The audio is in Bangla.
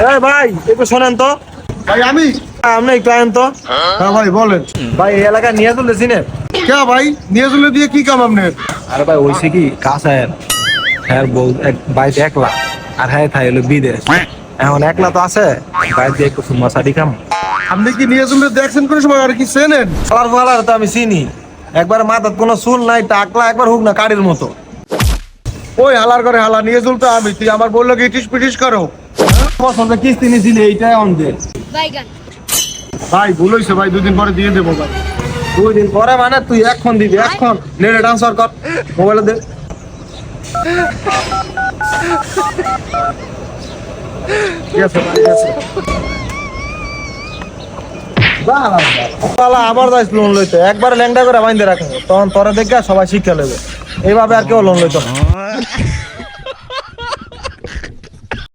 এই ভাই একটু শোনেন তো। ভাই আমি আপনি একটু আয়েন তো। হ্যাঁ ভাই বলেন। ভাই এই এলাকায় নিয়ে চলতেছি না। কে ভাই নিয়ে চলে দিয়ে কি কাম আপনার? আরে ভাই ওইসে কি কাছের হ্যাঁ বউ এক বাইতে একলা আর হ্যাঁ থাই হলো বিদেশ। এখন একলা তো আছে বাইরে একটু মশারি খাম। আপনি কি নিয়ে চলে দেখছেন কোন সময় আর কি চেনেন? শালার ফালার তো আমি চিনি। একবার মাথার কোনো চুল নাই টাকলা একবার হোক না কারির মতো। ওই হালার করে হালা নিয়ে চলতে আমি, তুই আমার বললো কি ইটিস পিটিস করো। পছন্দের কিস্তি নিয়েছিলি এইটাই অন্ধে। বাইগান। ভাই ভুল হয়েছে ভাই, 2 দিন পরে দিয়ে দেবো ভাই। 2 দিন পরে মানে তুই এখন দিবি এখন নেটে ট্রান্সফার কর মোবাইলে দে। ঠিক আছে ভাই, ঠিক আছে। আবার যাইস লোন লইতে একবার ল্যাংডা করে বাইন্ধে রাখো তখন তোরা দেখে সবাই শিক্ষা নেবে। এইভাবে আর কেউ লোন লইতো না।